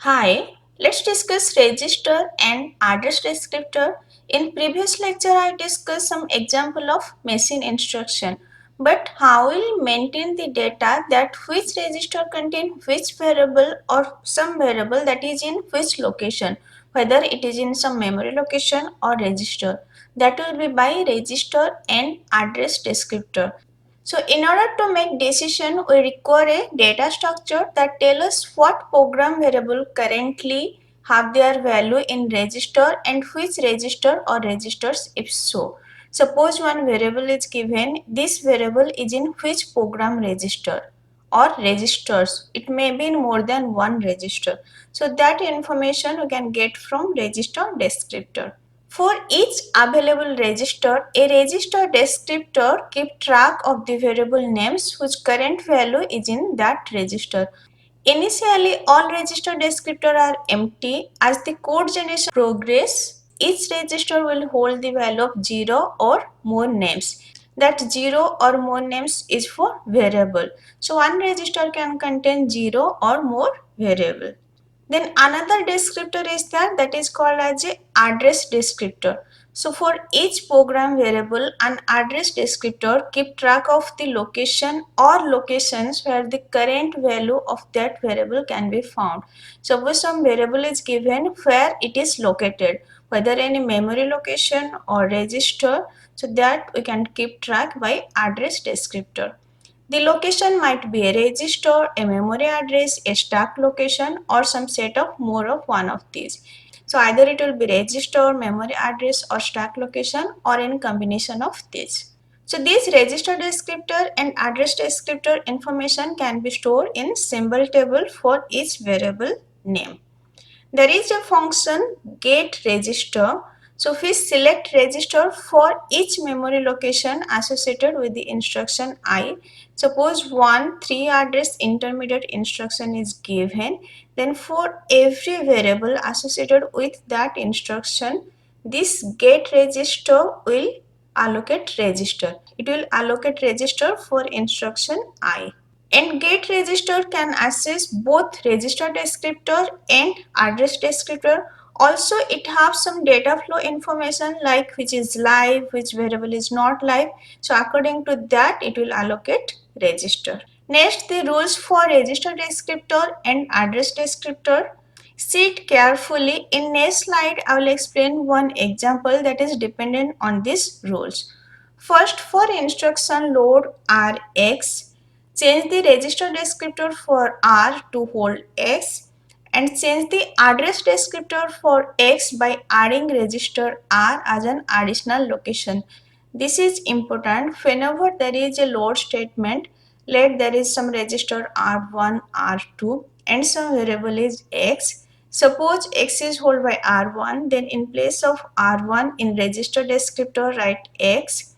Hi, let's discuss register and address descriptor. In previous lecture, I discussed some example of machine instruction. But how will maintain the data that which register contain which variable or some variable that is in which location, whether it is in some memory location or register. That will be by register and address descriptor. So in order to make decision, we require a data structure that tells us what program variable currently have their value in register and which register or registers if so. Suppose one variable is given, this variable is in which program register or registers. It may be in more than one register. So that information we can get from register descriptor. For each available register, a register descriptor keeps track of the variable names whose current value is in that register. Initially, all register descriptors are empty. As the code generation progresses, each register will hold the value of 0 or more names. That 0 or more names is for variable. So one register can contain 0 or more variable. Then another descriptor is there that is called as a address descriptor. So for each program variable, an address descriptor keep track of the location or locations where the current value of that variable can be found. Suppose some variable is given where it is located, whether any memory location or register, so that we can keep track by address descriptor. The location might be a register, a memory address, a stack location, or some set of more of one of these. So either it will be register, memory address, or stack location, or in combination of these. So these register descriptor and address descriptor information can be stored in symbol table for each variable name. There is a function getRegister. So we select register for each memory location associated with the instruction I. Suppose 3 address intermediate instruction is given, then for every variable associated with that instruction, this getRegister will allocate register. It will allocate register for instruction I. And getRegister can access both register descriptor and address descriptor. Also, it has some data flow information like which is live, which variable is not live. So according to that, it will allocate register. Next, the rules for register descriptor and address descriptor. See it carefully. In next slide, I will explain one example that is dependent on these rules. First, for instruction load Rx, change the register descriptor for R to hold X and change the address descriptor for X by adding register R as an additional location. This is important. Whenever there is a load statement, let there is some register R1, R2 and some variable is X. Suppose X is held by R1, then in place of R1 in register descriptor write X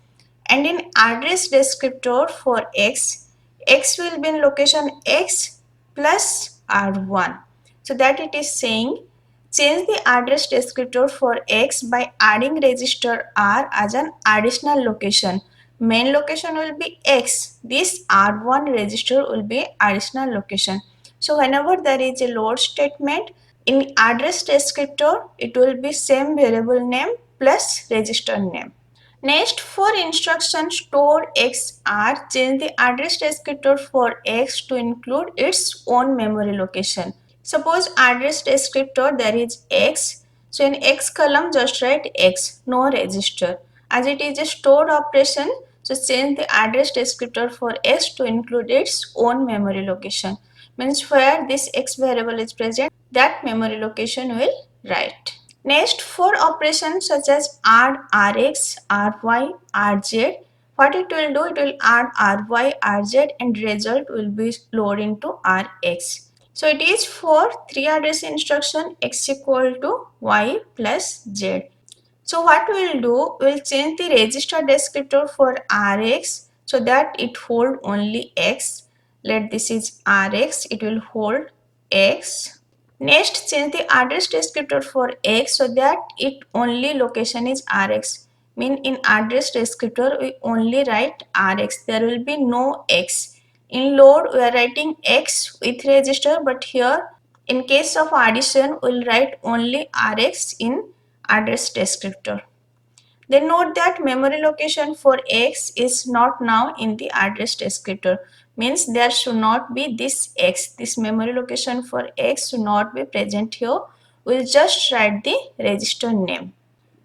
and in address descriptor for X, X will be in location X plus R1. So that it is saying change the address descriptor for X by adding register R as an additional location. Main location will be X. This R1 register will be additional location. So whenever there is a load statement, in address descriptor, it will be same variable name plus register name. Next, for instruction store XR, change the address descriptor for X to include its own memory location. Suppose address descriptor there is X, so in X column just write X, no register. As it is a stored operation, so change the address descriptor for X to include its own memory location. Means where this X variable is present, that memory location will write. Next, for operations such as add Rx, Ry, Rz, what it will do, it will add Ry, Rz and result will be loaded into Rx. So it is for 3 address instruction x equal to y plus z. So what we will do, we will change the register descriptor for Rx so that it hold only x. Let this is Rx, it will hold x. Next, change the address descriptor for X so that it only location is Rx. Mean in address descriptor we only write Rx. There will be no X. In load we are writing X with register, but here In case of addition, we'll write only Rx in address descriptor. Then note that memory location for X is not now in the address descriptor. Means there should not be this X. This memory location for X should not be present here. We'll just write the register name.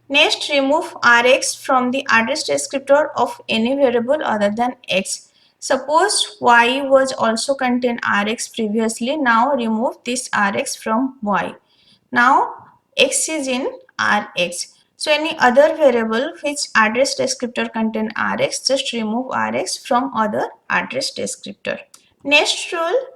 Next, remove Rx from the address descriptor of any variable other than X. Suppose Y was also contained Rx previously. Now remove this Rx from Y. Now X is in Rx. So any other variable which address descriptor contain Rx, just remove Rx from other address descriptor. Next rule,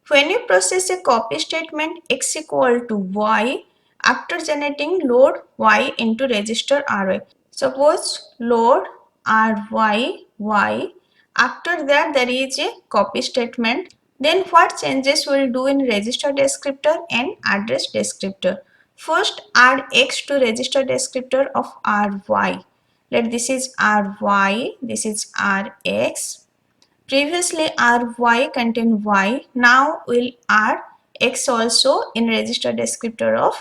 when you process a copy statement X equal to Y, after generating load Y into register RY. Suppose load RY Y. After that there is a copy statement. Then what changes will do in register descriptor and address descriptor? First add X to register descriptor of RY. Let this is RY, this is RX. Previously ry contained y, now we'll add x also in register descriptor of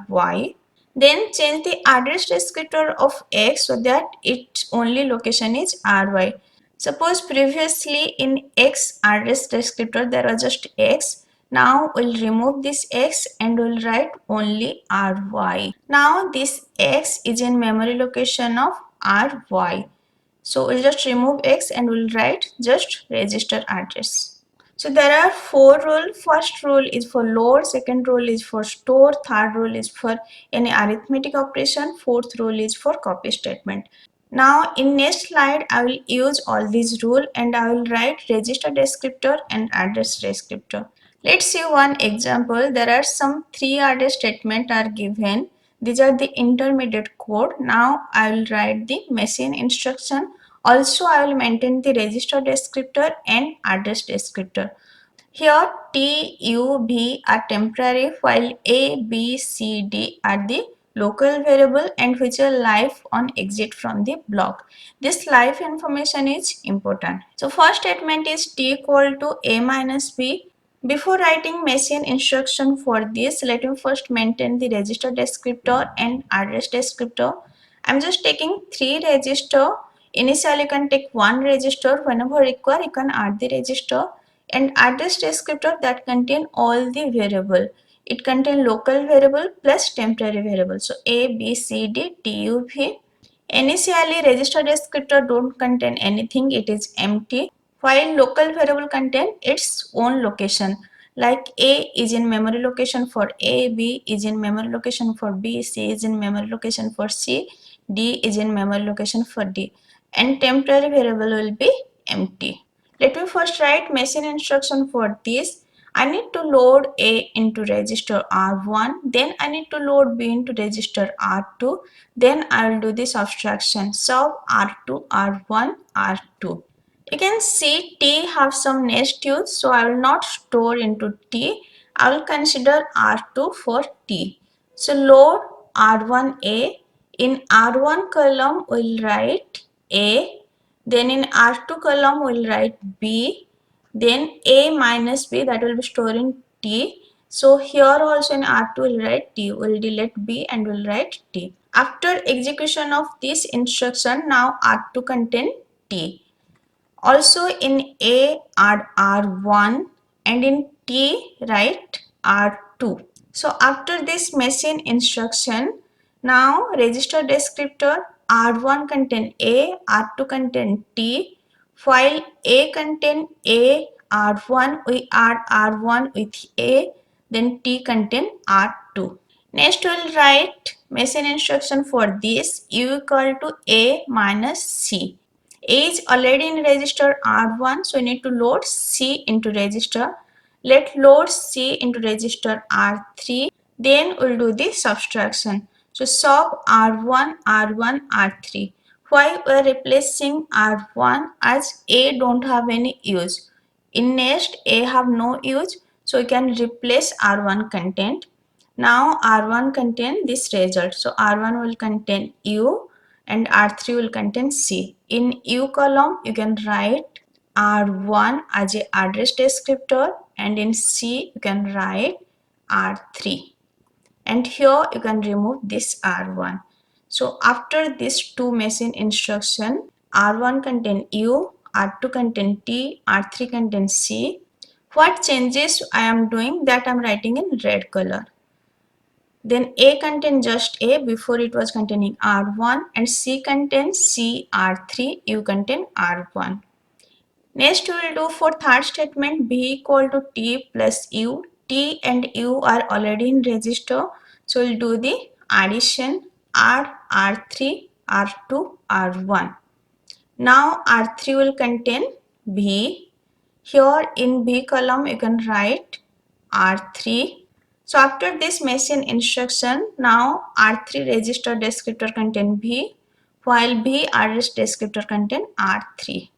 ry. Then change the address descriptor of x so that its only location is ry. Suppose previously in x address descriptor there was just x. Now we'll remove this x and we'll write only ry. Now this x is in memory location of ry. So we'll just remove x and we'll write just register address. So there are four rules. First rule is for load, second rule is for store, third rule is for any arithmetic operation, fourth rule is for copy statement. Now in next slide I will use all these rules and I will write register descriptor and address descriptor. Let's see one example. There are some three address statements are given. These are the intermediate code. Now I will write the machine instruction. Also I will maintain the register descriptor and address descriptor. Here T, U, V are temporary while A, B, C, D are the local variable and which are live on exit from the block. This live information is important. So first statement is T equal to A minus B. Before writing machine instruction for this, let me first maintain the register descriptor and address descriptor. I'm just taking three register. Initially you can take one register. Whenever required you can add the register. And address descriptor that contain all the variable. It contain local variable plus temporary variable. So A, B, C, D, T, U, V. Initially register descriptor don't contain anything, it is empty, while local variable contain its own location. Like A is in memory location for A, B is in memory location for B, C is in memory location for C, D is in memory location for D. And temporary variable will be empty. Let me first write machine instruction for this. I need to load A into register R1, then I need to load B into register R2, then I will do the subtraction. So R2, R1, R2. You can see T have some nest use, so I will not store into T. I will consider R2 for T. So load R1A. In R1 column we'll write A. Then in R2 column we'll write B. Then A minus B, that will be stored in T. So here also in R2 we'll write T. We'll delete B and we'll write T. After execution of this instruction, now R2 contain T. Also in A add R1 and in T write R2. So after this machine instruction, now register descriptor R1 contain A, R2 contain T. While A contain A, R1, we add R1 with A, then T contain R2. Next we'll write machine instruction for this U equal to A minus C. A is already in register R1, so you need to load C into register. Let load C into register R3, then we'll do the subtraction. So sub R1, R1, R3. Why we are replacing R1 as A don't have any use. In next A have no use, so you can replace R1 content. Now R1 contain this result. So R1 will contain U and R3 will contain C. In U column, you can write R1 as a address descriptor and in C, you can write R3, and here you can remove this R1. So after this two machine instruction, R1 contain U, R2 contain T, R3 contain C. What changes I am doing, that I am writing in red color. Then A contains just A, before it was containing R1, and C contains C, R3, U contain R1. Next we will do for third statement, B equal to T plus U. T and U are already in register. So we'll do the addition, R, R3, R2, R1. Now R3 will contain B. Here in B column you can write R3. So after this machine instruction, now R3 register descriptor contain B, while B address descriptor contain R3.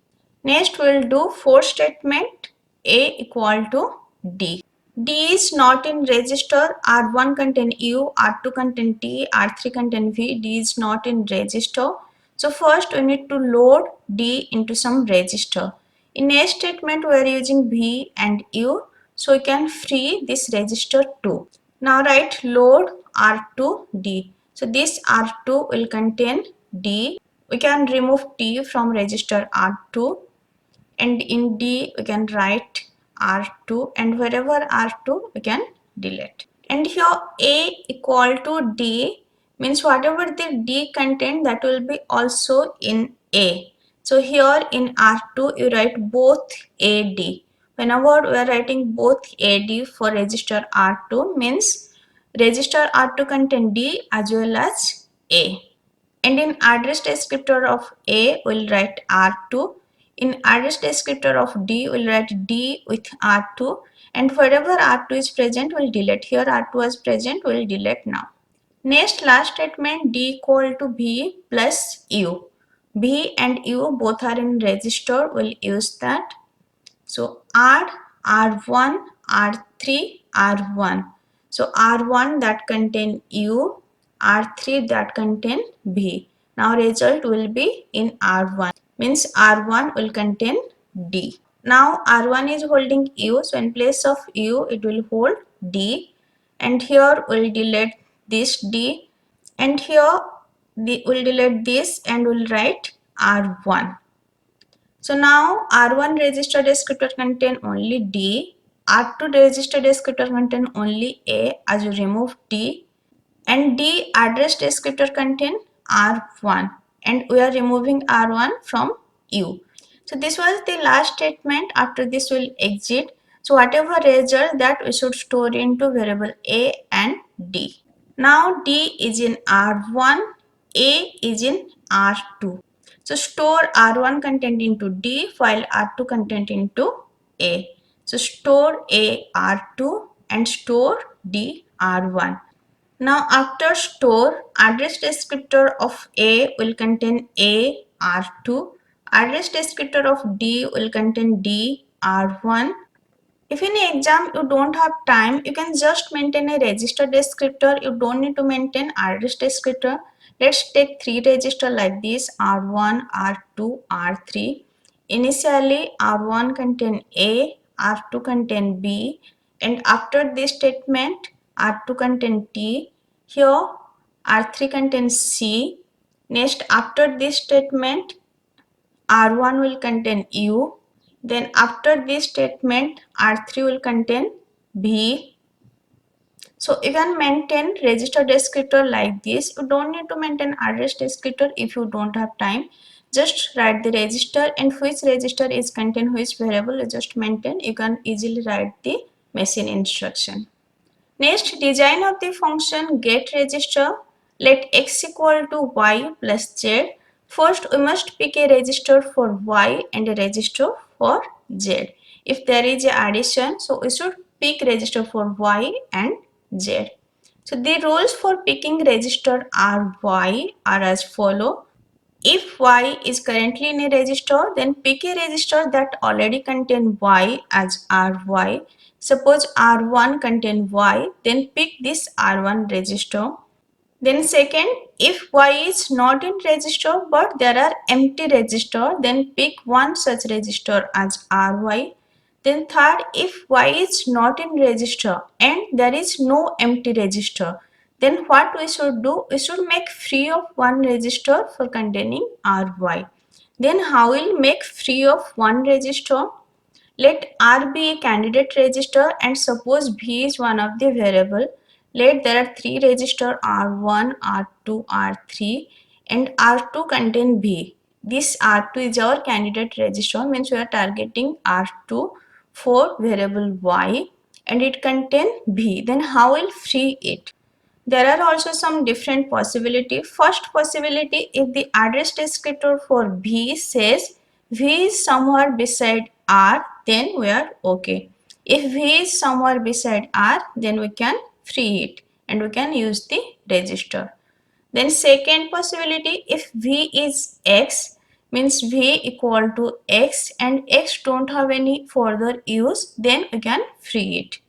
Next we will do fourth statement, A equal to D. D is not in register. R1 contain U, R2 contain T, R3 contain V. D is not in register. So first we need to load D into some register. In A statement we are using V and U. So we can free this register 2. Now write load R2 D. So this R2 will contain D. We can remove T from register R2. And in D we can write R2, and wherever R2 we can delete. And here A equal to D means whatever the D content, that will be also in A. So here in R2 you write both AD. Whenever we are writing both AD for register R2, means register R2 contain D as well as A. And in address descriptor of A we'll write R2. In address descriptor of D we'll write D with R2, and wherever R2 is present we'll delete. Here R2 was present, we'll delete now. Next last statement, D equal to V plus U. V and U both are in register, we'll use that. So add R1, R3, R1. So R1 that contain U, R3 that contain V. Now result will be in R1. Means R1 will contain D. Now R1 is holding U. So in place of U it will hold D. And here we'll delete this D. And here we'll delete this and we'll write R1. So now R1 register descriptor contain only D, R2 register descriptor contain only A as you remove D, and D address descriptor contain R1, and we are removing R1 from U. So this was the last statement. After this we will exit. So whatever result, that we should store into variable A and D. Now D is in R1, A is in R2. So store R1 content into D while R2 content into A. So store A R2 and store D R1. Now after store, address descriptor of A will contain A R2. Address descriptor of D will contain D R1. If in an exam you don't have time, you can just maintain a register descriptor. You don't need to maintain address descriptor. Let's take three register like this, R1, R2, R3. Initially R1 contain A, R2 contain B, and after this statement R2 contain T. Here R3 contains C. Next after this statement R1 will contain U. Then after this statement R3 will contain B. So you can maintain register descriptor like this. You don't need to maintain address descriptor if you don't have time. Just write the register, and which register is contained which variable you just maintain. You can easily write the machine instruction. Next, design of the function get register. Let x equal to y plus z. First, we must pick a register for y and a register for z. If there is a addition, so we should pick register for y and z. So the rules for picking register y are as follow. If y is currently in a register, then pick a register that already contain y as ry. Suppose R1 contain Y, then pick this R1 register. Then second, if Y is not in register but there are empty register, then pick one such register as RY. Then third, if y is not in register and there is no empty register, then what we should do? We should make free of one register for containing ry. Then how will make free of one register? Let R be a candidate register and suppose V is one of the variable. Let there are three registers R1, R2, R3 and R2 contain V. This R2 is our candidate register, means we are targeting R2 for variable Y and it contain V. Then how will free it? There are also some different possibility. First possibility, if the address descriptor for V says V is somewhere beside R, then we are okay. If V is somewhere beside R, then we can free it and we can use the register. Then second possibility, if V is X, means V equal to X and X don't have any further use, then we can free it.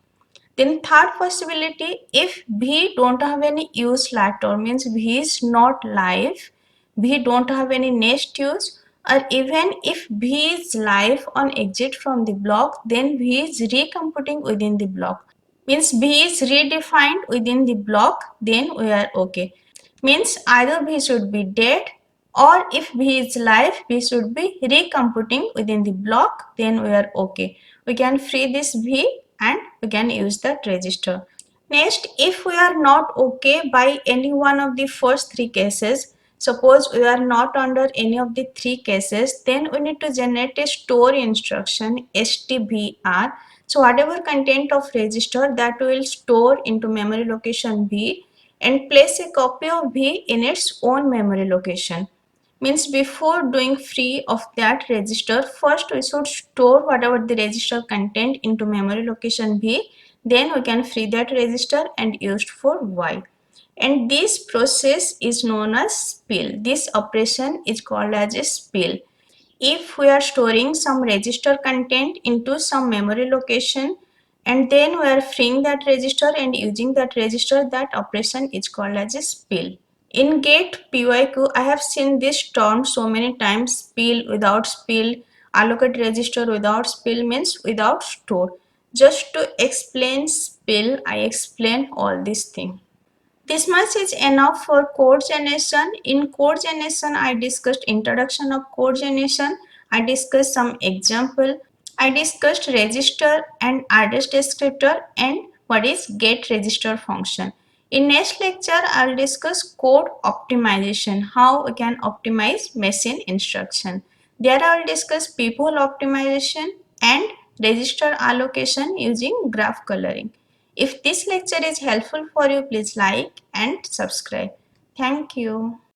Then third possibility, if V don't have any use later, means V is not live, V don't have any next use, or even if V is live on exit from the block, then V is recomputing within the block. Means V is redefined within the block, then we are okay. Means either V should be dead or if V is live, V should be recomputing within the block, then we are okay. We can free this V and we can use that register. Next, if we are not okay by any one of the first three cases, suppose we are not under any of the three cases, then we need to generate a store instruction stbr. So whatever content of register that will store into memory location B and place a copy of V in its own memory location. Means before doing free of that register, first we should store whatever the register content into memory location B, then we can free that register and used for Y. And this process is known as spill. This operation is called as a spill. If we are storing some register content into some memory location and then we are freeing that register and using that register, that operation is called as a spill. In GATE PYQ, I have seen this term so many times: spill, without spill, allocate register without spill means without store. Just to explain spill, I explain all these things. This much is enough for code generation. In code generation, I discussed introduction of code generation. I discussed some example. I discussed register and address descriptor and what is get register function. In next lecture, I will discuss code optimization, how we can optimize machine instruction. There I will discuss people optimization and register allocation using graph coloring. If this lecture is helpful for you, please like and subscribe. Thank you.